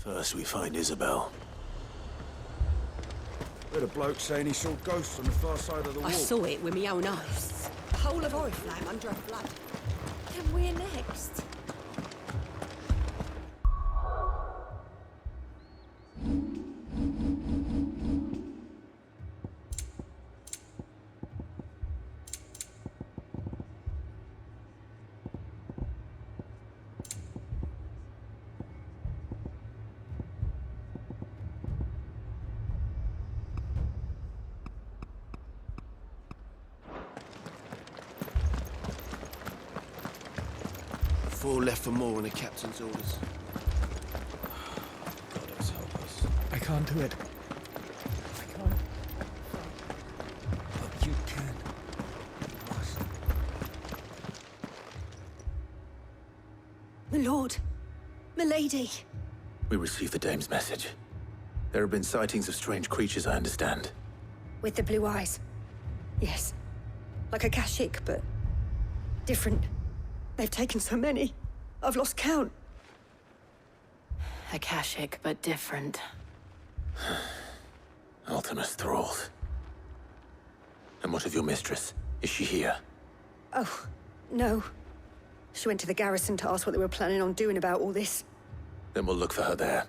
First we find Isabel. Heard a bloke saying he saw ghosts on the far side of the wall. I saw it with my own eyes. The whole of Oriflamme under a flood. Then we're next. Four left for more on the captain's orders. God, let's help us. I can't do it. I can't. But you can. You must. My lord. My lady. We received the dame's message. There have been sightings of strange creatures, I understand. With the blue eyes. Yes. Like a Kashik, but different. They've taken so many. I've lost count. Akashic, but different. Ultimus thralls. And what of your mistress? Is she here? Oh, no. She went to the garrison to ask what they were planning on doing about all this. Then we'll look for her there.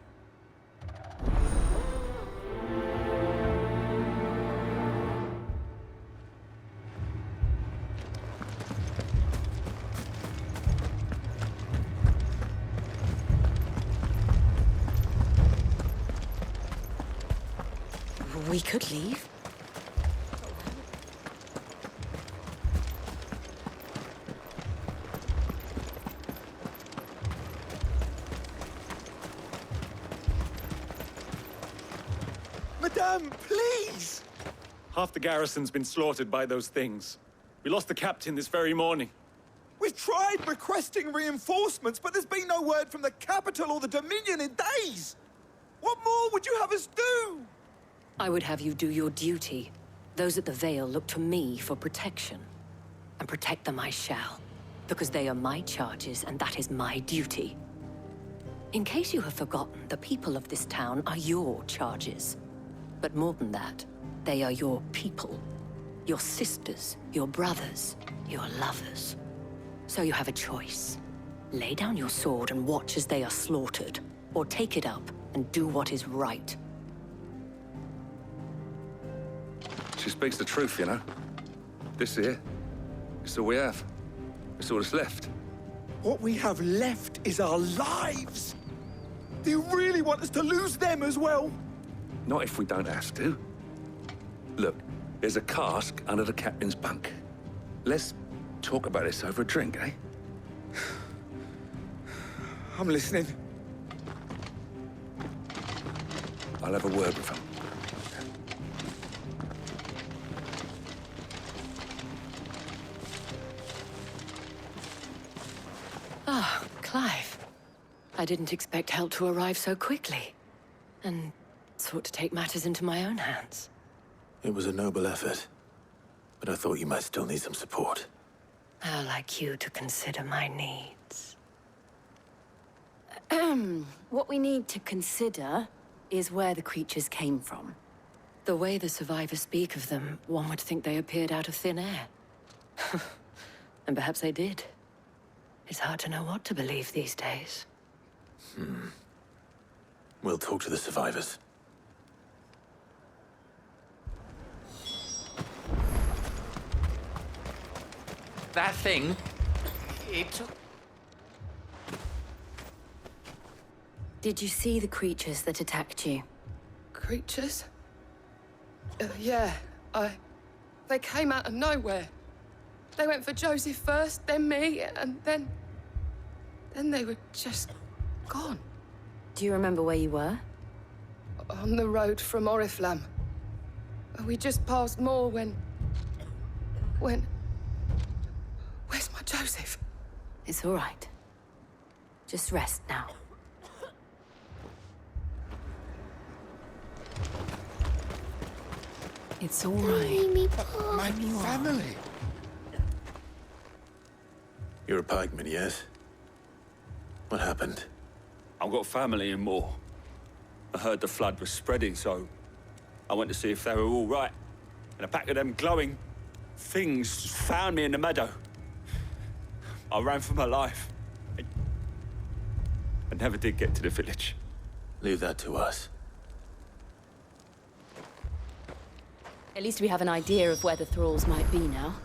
We could leave. Madame, please! Half the garrison's been slaughtered by those things. We lost the captain this very morning. We've tried requesting reinforcements, but there's been no word from the capital or the Dominion in days! What more would you have us do? I would have you do your duty. Those at the Vale look to me for protection. And protect them I shall. Because they are my charges, and that is my duty. In case you have forgotten, the people of this town are your charges. But more than that, they are your people. Your sisters, your brothers, your lovers. So you have a choice. Lay down your sword and watch as they are slaughtered, or take it up and do what is right. She speaks the truth, you know. This here, it's all we have. It's all that's left. What we have left is our lives! Do you really want us to lose them as well? Not if we don't have to. Look, there's a cask under the captain's bunk. Let's talk about this over a drink, eh? I'm listening. I'll have a word with him. Ah, Clive. I didn't expect help to arrive so quickly. And sought to take matters into my own hands. It was a noble effort, but I thought you might still need some support. How like you to consider my needs. What we need to consider is where the creatures came from. The way the survivors speak of them, one would think they appeared out of thin air. And perhaps they did. It's hard to know what to believe these days. We'll talk to the survivors. That thing... it... Did you see the creatures that attacked you? Creatures? Yeah, They came out of nowhere. They went for Joseph first, then me, and then they were just gone. Do you remember where you were? On the road from Oriflamme. We just passed Moor when... Where's my Joseph? It's all right. Just rest now. It's all right. My family. You're a pikeman, yes? What happened? I've got family in Moor. I heard the flood was spreading, so I went to see if they were all right. And a pack of them glowing things found me in the meadow. I ran for my life. I never did get to the village. Leave that to us. At least we have an idea of where the thralls might be now.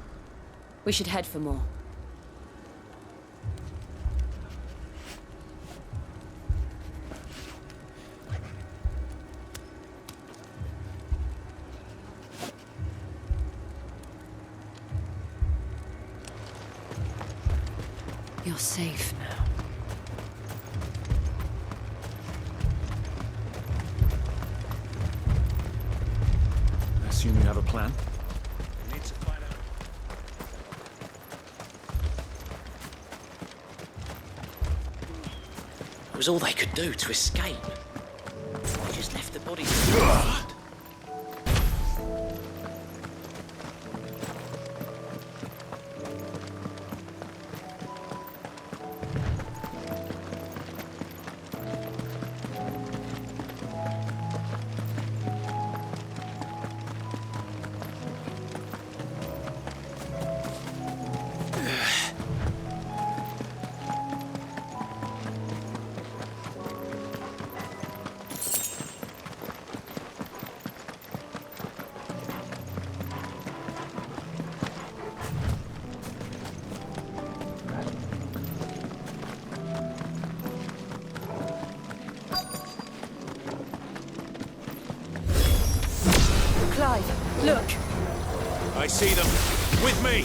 We should head for more. You're safe now. I assume you have a plan? We need to find out. It was all they could do to escape. They just left the bodies. Clive, look! I see them. With me.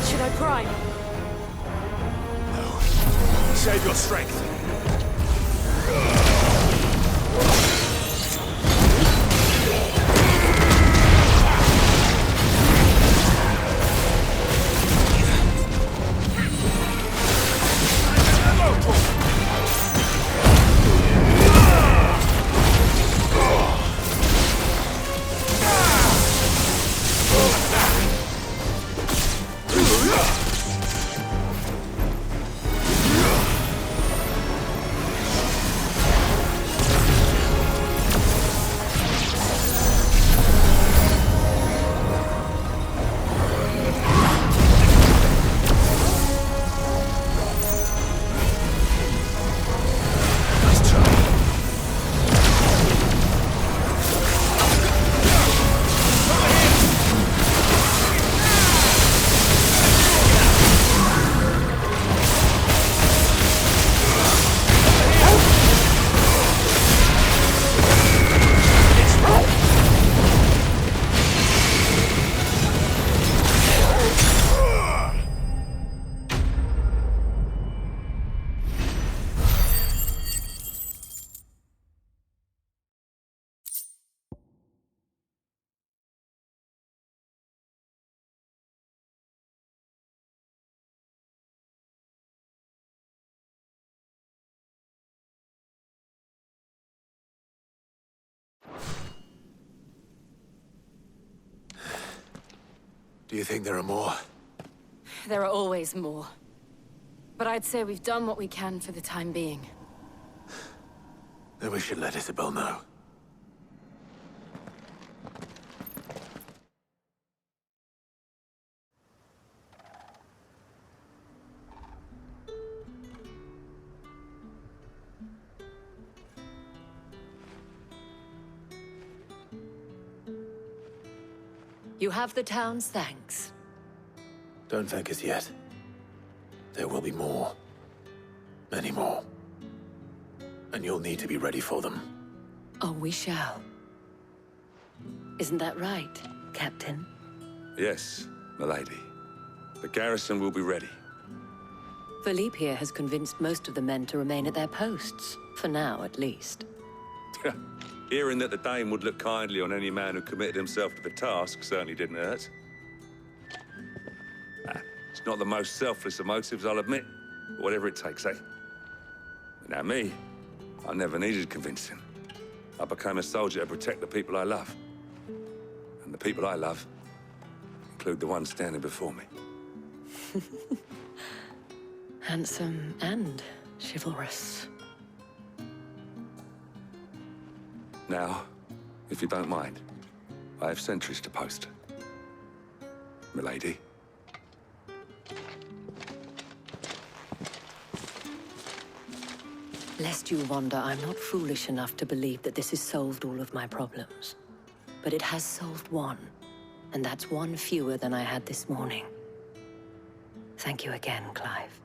Should I prime? No. Save your strength. Do you think there are more? There are always more. But I'd say we've done what we can for the time being. Then we should let Isabel know. You have the town's thanks. Don't thank us yet. There will be more. Many more. And you'll need to be ready for them. Oh, we shall. Isn't that right, Captain? Yes, milady. The garrison will be ready. Philippe here has convinced most of the men to remain at their posts. For now, at least. Hearing that the Dane would look kindly on any man who committed himself to the task certainly didn't hurt. It's not the most selfless of motives, I'll admit. But whatever it takes, eh? Now me, I never needed convincing. I became a soldier to protect the people I love. And the people I love include the one standing before me. Handsome and chivalrous. Now, if you don't mind, I have sentries to post. Milady. Lest you wonder, I'm not foolish enough to believe that this has solved all of my problems. But it has solved one, and that's one fewer than I had this morning. Thank you again, Clive.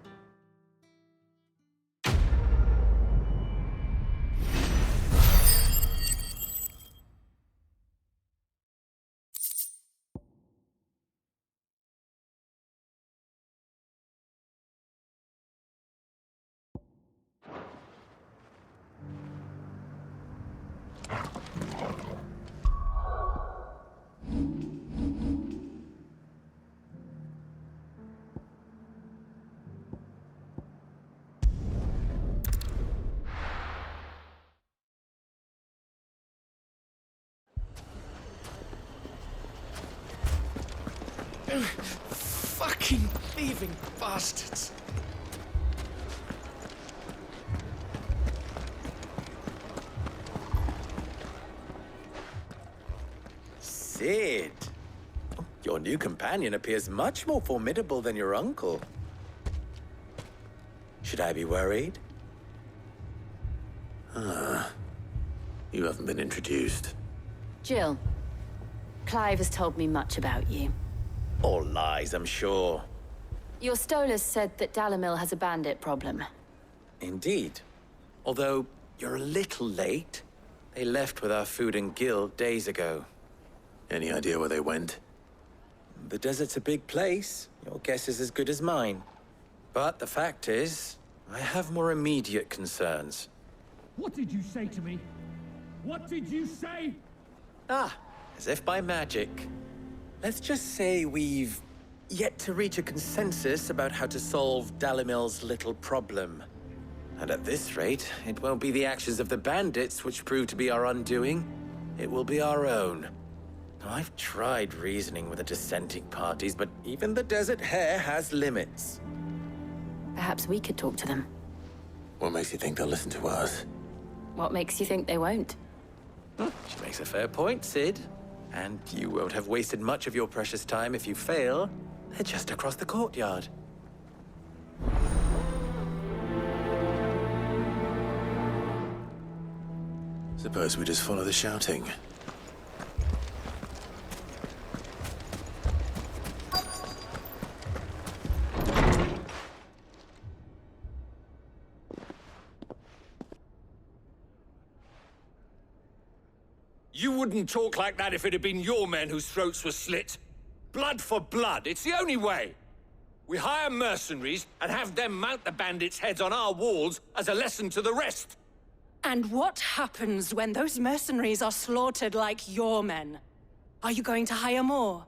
Fucking thieving bastards. Sid! Your new companion appears much more formidable than your uncle. Should I be worried? You haven't been introduced. Jill, Clive has told me much about you. All lies, I'm sure. Your Stolas said that Dalamil has a bandit problem. Indeed. Although, you're a little late. They left with our food and guild days ago. Any idea where they went? The desert's a big place. Your guess is as good as mine. But the fact is, I have more immediate concerns. What did you say to me? What did you say? As if by magic. Let's just say we've yet to reach a consensus about how to solve Dalamil's little problem. And at this rate, it won't be the actions of the bandits which prove to be our undoing. It will be our own. Now, I've tried reasoning with the dissenting parties, but even the Desert Hare has limits. Perhaps we could talk to them. What makes you think they'll listen to us? What makes you think they won't? She makes a fair point, Sid. And you won't have wasted much of your precious time if you fail. They're just across the courtyard. Suppose we just follow the shouting. You wouldn't talk like that if it had been your men whose throats were slit. Blood for blood, it's the only way. We hire mercenaries and have them mount the bandits' heads on our walls as a lesson to the rest. And what happens when those mercenaries are slaughtered like your men? Are you going to hire more?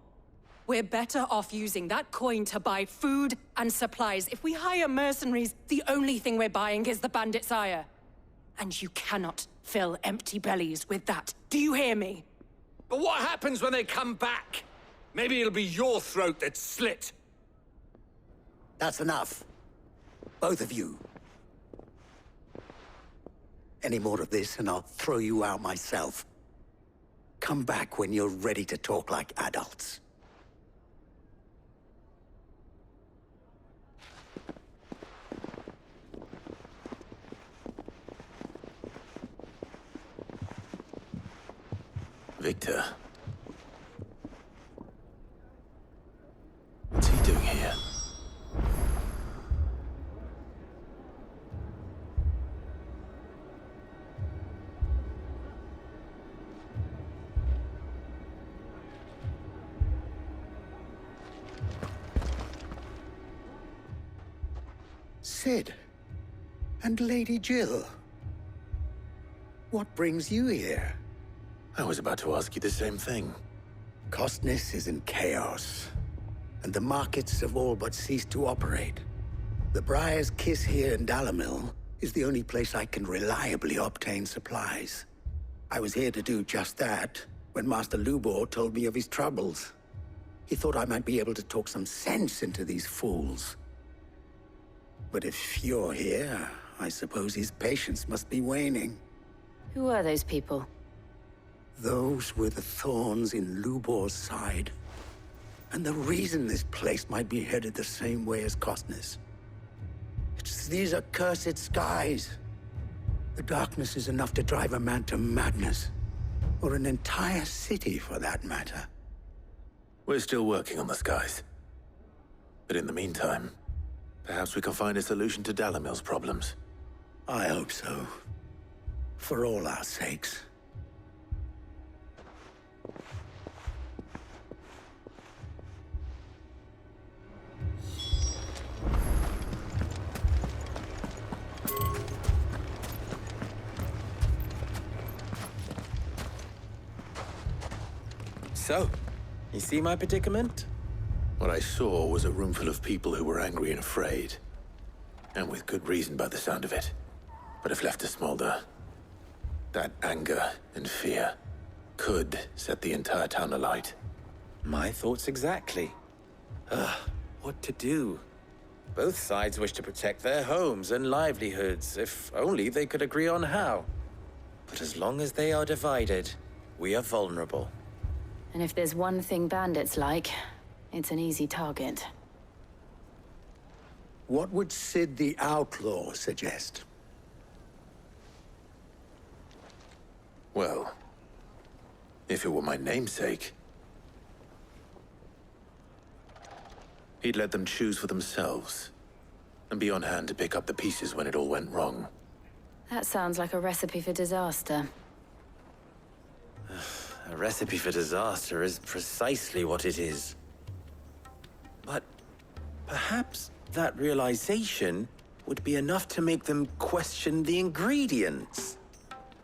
We're better off using that coin to buy food and supplies. If we hire mercenaries, the only thing we're buying is the bandits' ire. And you cannot fill empty bellies with that. Do you hear me? But what happens when they come back? Maybe it'll be your throat that's slit. That's enough. Both of you. Any more of this and I'll throw you out myself. Come back when you're ready to talk like adults. Victor. What's he doing here? Sid. And Lady Jill. What brings you here? I was about to ask you the same thing. Costness is in chaos, and the markets have all but ceased to operate. The Briar's Kiss here in Dalamil is the only place I can reliably obtain supplies. I was here to do just that when Master Lubor told me of his troubles. He thought I might be able to talk some sense into these fools. But if you're here, I suppose his patience must be waning. Who are those people? Those were the thorns in Lubor's side. And the reason this place might be headed the same way as Costner's. It's these accursed skies. The darkness is enough to drive a man to madness. Or an entire city, for that matter. We're still working on the skies. But in the meantime, perhaps we can find a solution to Dalimil's problems. I hope so. For all our sakes. So, you see my predicament? What I saw was a room full of people who were angry and afraid. And with good reason by the sound of it. But if left to smolder, that anger and fear could set the entire town alight. My thoughts exactly. What to do? Both sides wish to protect their homes and livelihoods, if only they could agree on how. But as long as they are divided, we are vulnerable. And if there's one thing bandits like, it's an easy target. What would Sid the Outlaw suggest? Well, if it were my namesake, he'd let them choose for themselves, and be on hand to pick up the pieces when it all went wrong. That sounds like a recipe for disaster. A recipe for disaster is precisely what it is. But perhaps that realization would be enough to make them question the ingredients.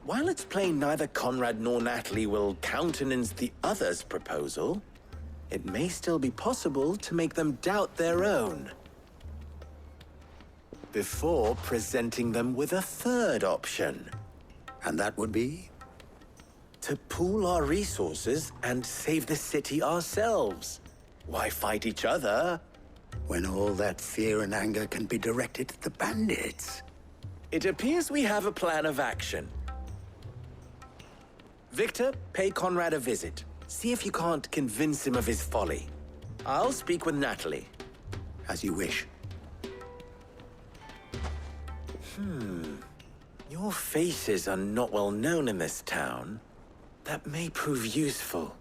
While it's plain neither Conrad nor Natalie will countenance the other's proposal, it may still be possible to make them doubt their own. Before presenting them with a third option. And that would be? To pool our resources and save the city ourselves. Why fight each other? When all that fear and anger can be directed at the bandits. It appears we have a plan of action. Victor, pay Conrad a visit. See if you can't convince him of his folly. I'll speak with Natalie. As you wish. Your faces are not well known in this town. That may prove useful.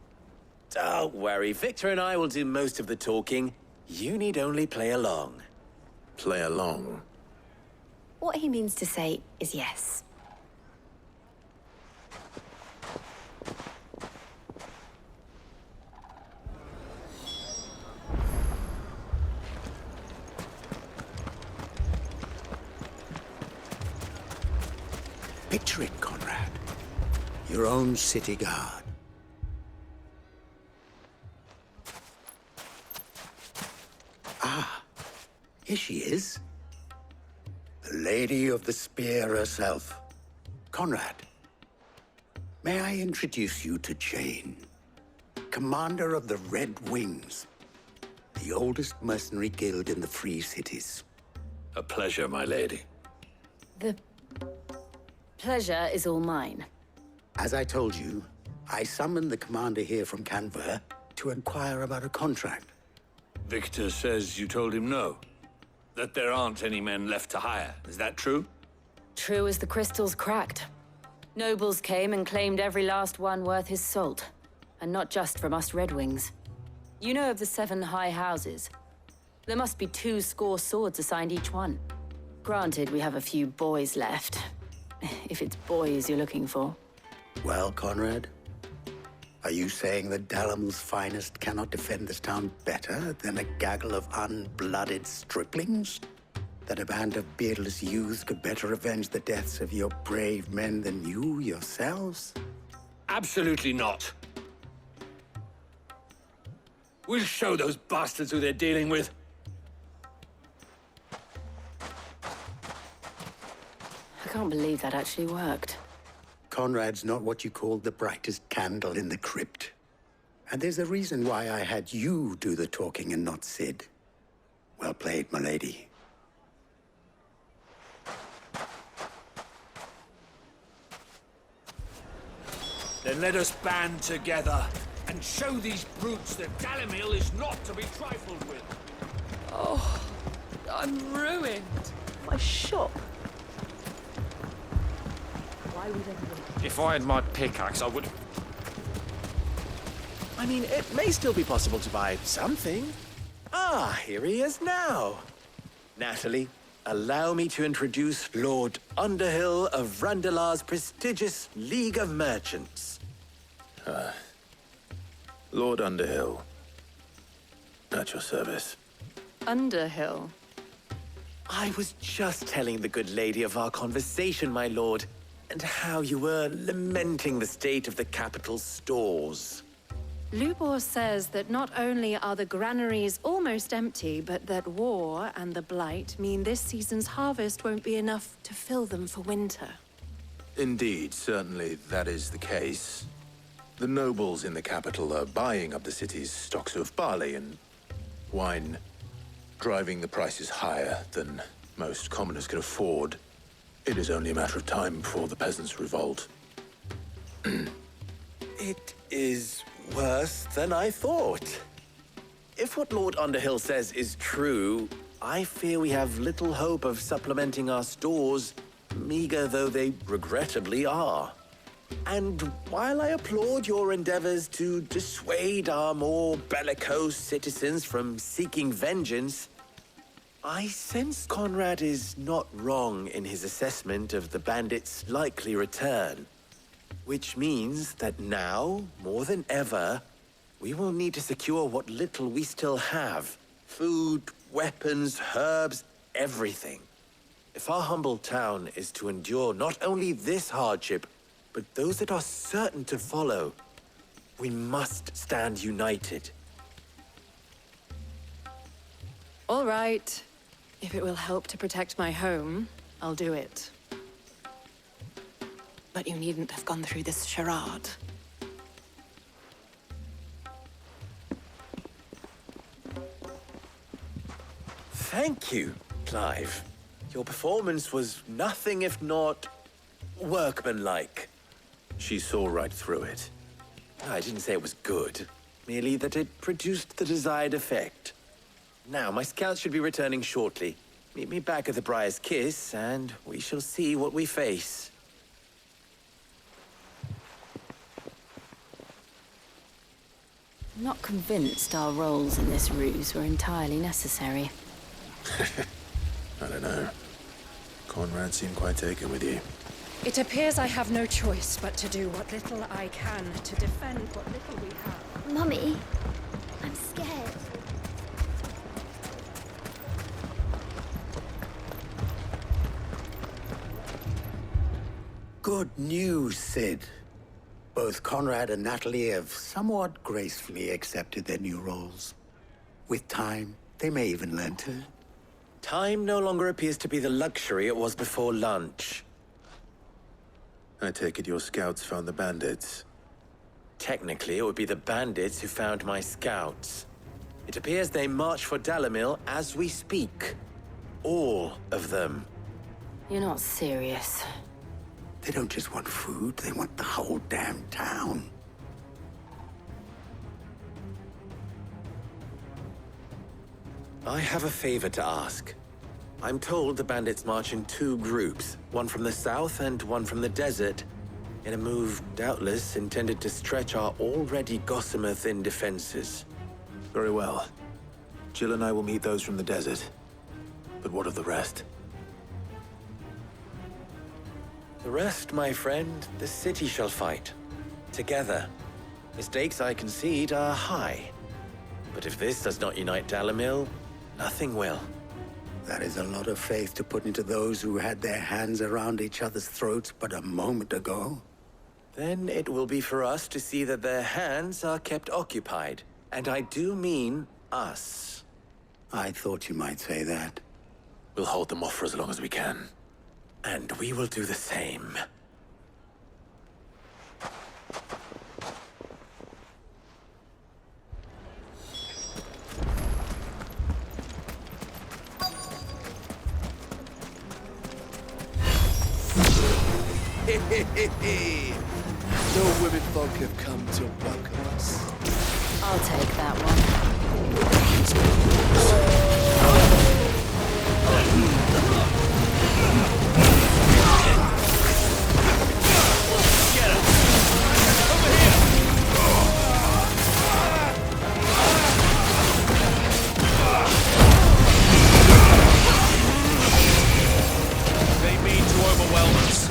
Don't worry, Victor and I will do most of the talking. You need only play along. Play along? What he means to say is yes. Picture it, Conrad. Your own city guard. Ah, here she is. The Lady of the Spear herself. Conrad, may I introduce you to Jane, commander of the Red Wings, the oldest mercenary guild in the Free Cities. A pleasure, my lady. The pleasure is all mine. As I told you, I summoned the commander here from Canver to inquire about a contract. Victor says you told him no. That there aren't any men left to hire. Is that true? True as the crystals cracked. Nobles came and claimed every last one worth his salt. And not just from us Red Wings. You know of the 7 high houses. There must be 2 swords assigned each one. Granted, we have a few boys left. If it's boys you're looking for. Well, Conrad, are you saying that Dalimil's finest cannot defend this town better than a gaggle of unblooded striplings? That a band of beardless youths could better avenge the deaths of your brave men than you yourselves? Absolutely not. We'll show those bastards who they're dealing with. can't believe that actually worked. Conrad's not what you call the brightest candle in the crypt. And there's a reason why I had you do the talking and not Sid. Well played, my lady. Then let us band together and show these brutes that Dalimil is not to be trifled with. Oh, I'm ruined. My shop. Why would anyone? If I had my pickaxe, I would... I mean, it may still be possible to buy something. Ah, here he is now. Natalie, allow me to introduce Lord Underhill of Randalar's prestigious League of Merchants. Lord Underhill. At your service. Underhill? I was just telling the good lady of our conversation, my lord, and how you were lamenting the state of the capital's stores. Lubor says that not only are the granaries almost empty, but that war and the Blight mean this season's harvest won't be enough to fill them for winter. Indeed, certainly that is the case. The nobles in the capital are buying up the city's stocks of barley and wine, driving the prices higher than most commoners can afford. It is only a matter of time before the peasants revolt. It is worse than I thought. If what Lord Underhill says is true, I fear we have little hope of supplementing our stores, meager though they regrettably are. And while I applaud your endeavors to dissuade our more bellicose citizens from seeking vengeance, I sense Conrad is not wrong in his assessment of the bandits' likely return. Which means that now, more than ever, we will need to secure what little we still have. Food, weapons, herbs, everything. If our humble town is to endure not only this hardship, but those that are certain to follow, we must stand united. All right. If it will help to protect my home, I'll do it. But you needn't have gone through this charade. Thank you, Clive. Your performance was nothing if not workmanlike. She saw right through it. I didn't say it was good, merely that it produced the desired effect. Now, my scouts should be returning shortly. Meet me back at the Briar's Kiss, and we shall see what we face. I'm not convinced our roles in this ruse were entirely necessary. I don't know. Conrad seemed quite taken with you. It appears I have no choice but to do what little I can to defend what little we have. Mummy, I'm scared. Good news, Sid. Both Conrad and Natalie have somewhat gracefully accepted their new roles. With time, they may even learn to. Time no longer appears to be the luxury it was before lunch. I take it your scouts found the bandits. Technically, it would be the bandits who found my scouts. It appears they march for Dalimil as we speak. All of them. You're not serious. They don't just want food, they want the whole damn town. I have a favor to ask. I'm told the bandits march in two groups, one from the south and one from the desert, in a move doubtless intended to stretch our already gossamer-thin defenses. Very well. Jill and I will meet those from the desert. But what of the rest? The rest, my friend, the city shall fight. Together. Mistakes, I concede, are high. But if this does not unite Dalimil, nothing will. That is a lot of faith to put into those who had their hands around each other's throats but a moment ago. Then it will be for us to see that their hands are kept occupied. And I do mean us. I thought you might say that. We'll hold them off for as long as we can. And we will do the same. No women folk have come to welcome us. I'll take that one. They mean to overwhelm us.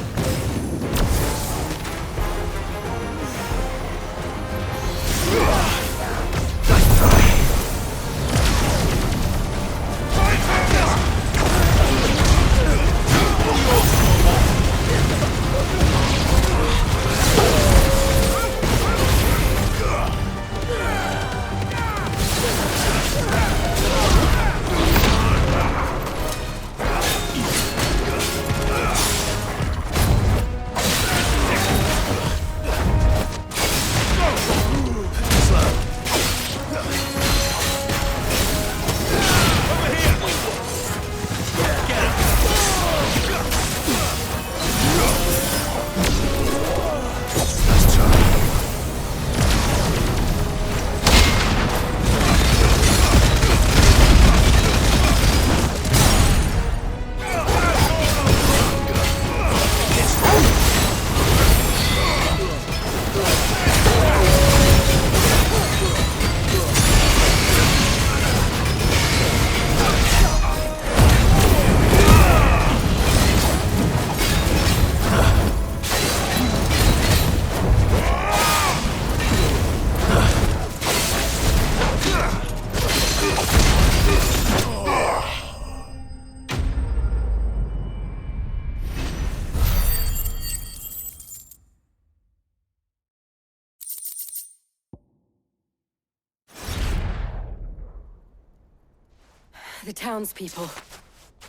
The townspeople.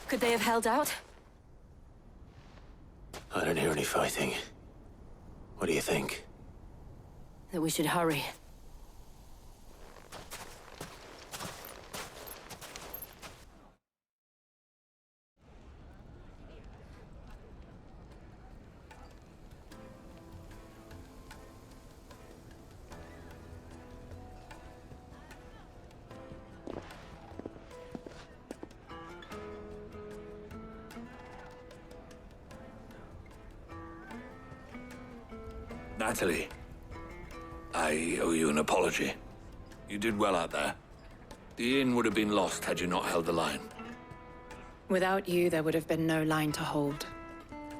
Could they have held out? I don't hear any fighting. What do you think? That we should hurry. Natalie, I owe you an apology. You did well out there. The inn would have been lost had you not held the line. Without you, there would have been no line to hold.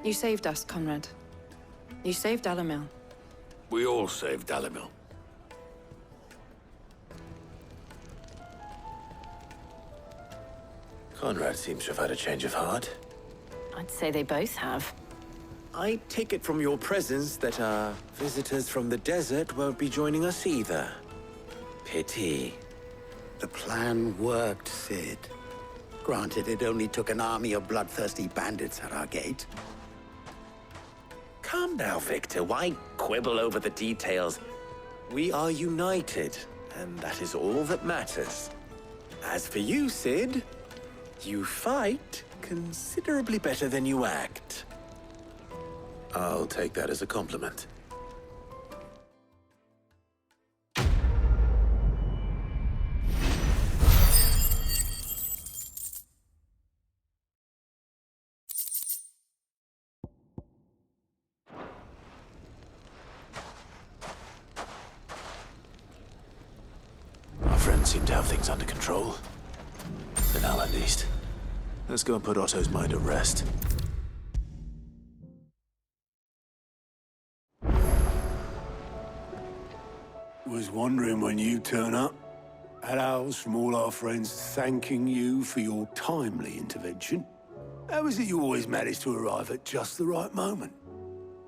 You saved us, Conrad. You saved Dalimil. We all saved Dalimil. Conrad seems to have had a change of heart. I'd say they both have. I take it from your presence that our visitors from the desert won't be joining us either. Pity. The plan worked, Sid. Granted, it only took an army of bloodthirsty bandits at our gate. Calm now, Victor. Why quibble over the details? We are united, and that is all that matters. As for you, Sid, you fight considerably better than you act. I'll take that as a compliment. Our friends seem to have things under control. For now, at least. Let's go and put Otto's mind at rest. Was wondering when you'd turn up. Had owls from all our friends thanking you for your timely intervention. How is it you always manage to arrive at just the right moment?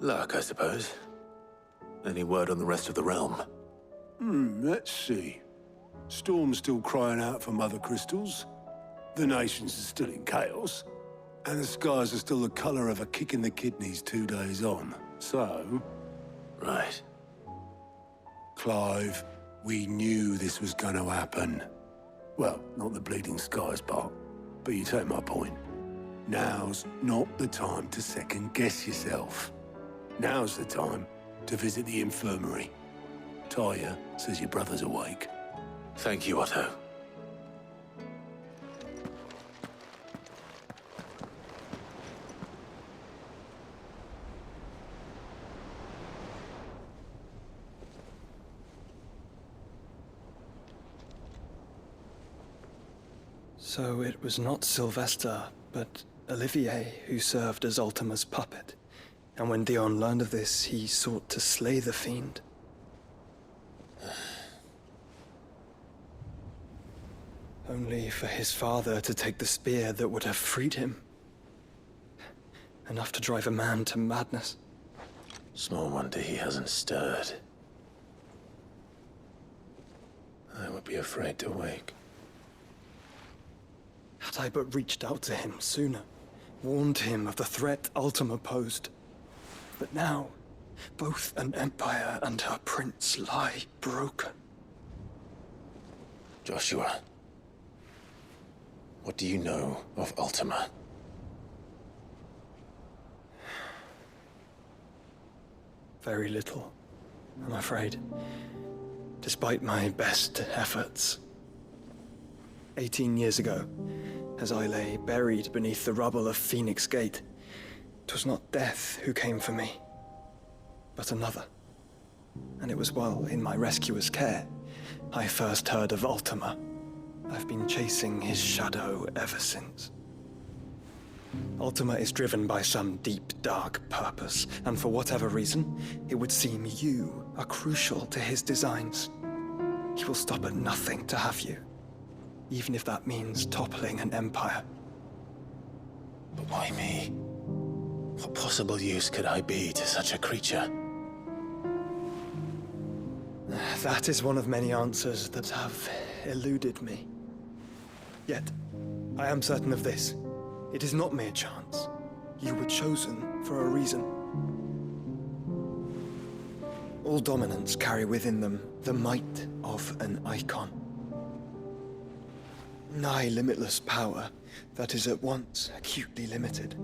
Luck, I suppose. Any word on the rest of the realm? Let's see. Storm's still crying out for Mother Crystals. The nations are still in chaos. And the skies are still the colour of a kick in the kidneys 2 days on. So... Right. Clive, we knew this was going to happen. Well, not the bleeding skies part, but you take my point. Now's not the time to second-guess yourself. Now's the time to visit the infirmary. Talia says your brother's awake. Thank you, Otto. So it was not Sylvester, but Olivier who served as Ultima's puppet. And when Dion learned of this, he sought to slay the fiend. Only for his father to take the spear that would have freed him. Enough to drive a man to madness. Small wonder he hasn't stirred. I would be afraid to wake. Had I but reached out to him sooner, warned him of the threat Ultima posed. But now, both an empire and her prince lie broken. Joshua, what do you know of Ultima? Very little, I'm afraid. Despite my best efforts. 18 years ago, as I lay buried beneath the rubble of Phoenix Gate, 'twas not death who came for me, but another. And it was while in my rescuer's care, I first heard of Ultima. I've been chasing his shadow ever since. Ultima is driven by some deep, dark purpose, and for whatever reason, it would seem you are crucial to his designs. He will stop at nothing to have you, even if that means toppling an empire. But why me? What possible use could I be to such a creature? That is one of many answers that have eluded me. Yet, I am certain of this. It is not mere chance. You were chosen for a reason. All dominants carry within them the might of an icon. Nigh limitless power that is at once acutely limited.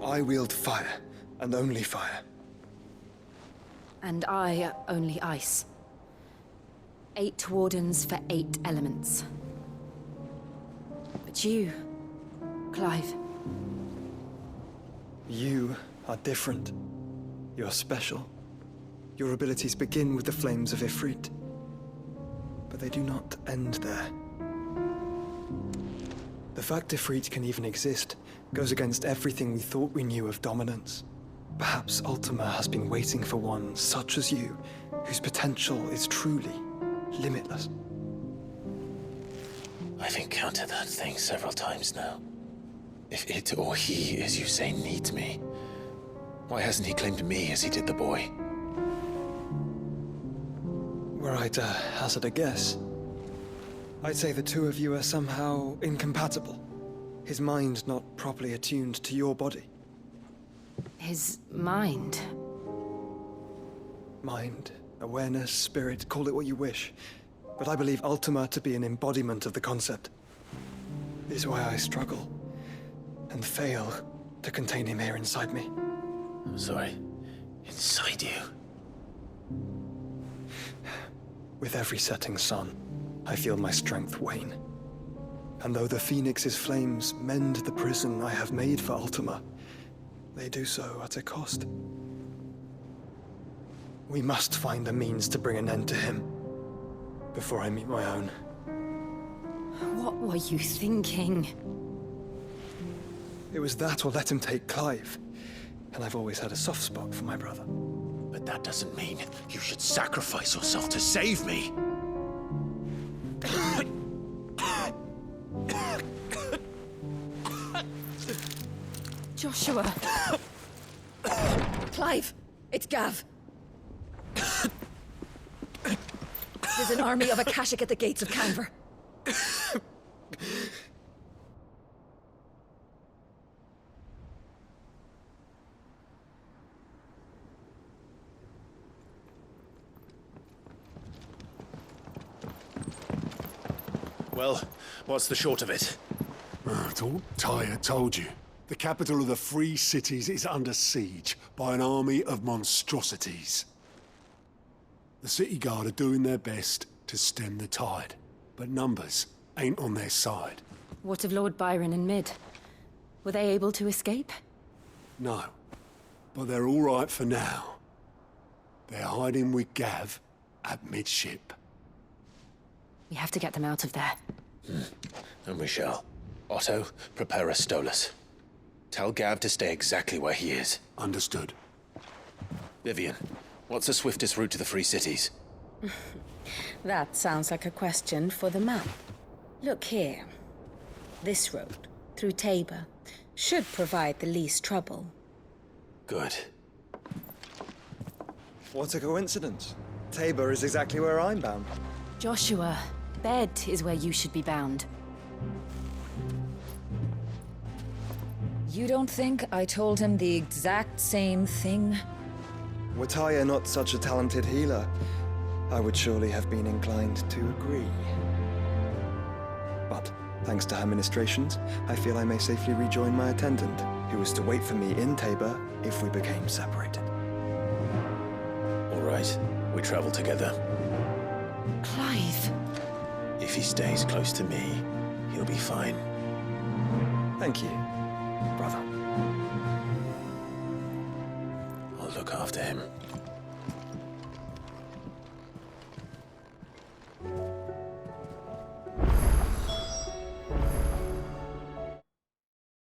I wield fire, and only fire. And I only ice. 8 wardens for 8 elements. But you, Clive. You are different. You're special. Your abilities begin with the flames of Ifrit. But they do not end there. The fact Ifrit can even exist goes against everything we thought we knew of dominance. Perhaps Ultima has been waiting for one such as you, whose potential is truly limitless. I've encountered that thing several times now. If it or he, as you say, needs me, why hasn't he claimed me as he did the boy? Were I to hazard a guess, I'd say the two of you are somehow incompatible. His mind not properly attuned to your body. His mind? Mind, awareness, spirit, call it what you wish. But I believe Ultima to be an embodiment of the concept. This is why I struggle and fail to contain him here inside me. I'm sorry. Inside you? With every setting sun, I feel my strength wane. And though the Phoenix's flames mend the prison I have made for Ultima, they do so at a cost. We must find a means to bring an end to him before I meet my own. What were you thinking? It was that or let him take Clive. And I've always had a soft spot for my brother. But that doesn't mean you should sacrifice yourself to save me. Joshua. Clive, it's Gav. There's an army of Akashic at the gates of Canver. Well, what's the short of it? It's all Tyre told you. The capital of the Free Cities is under siege by an army of monstrosities. The City Guard are doing their best to stem the tide, but numbers ain't on their side. What of Lord Byron and Mid? Were they able to escape? No, but they're all right for now. They're hiding with Gav at midship. We have to get them out of there. And we shall. Otto, prepare a Stolas. Tell Gav to stay exactly where he is. Understood. Vivian, what's the swiftest route to the Free Cities? That sounds like a question for the map. Look here. This road, through Tabor, should provide the least trouble. Good. What a coincidence. Tabor is exactly where I'm bound. Joshua, Bed is where you should be bound. You don't think I told him the exact same thing? Were Tyre not such a talented healer, I would surely have been inclined to agree. But, thanks to her ministrations, I feel I may safely rejoin my attendant, who was to wait for me in Tabor if we became separated. All right, we travel together. Clive. If he stays close to me, he'll be fine. Thank you, brother. I'll look after him.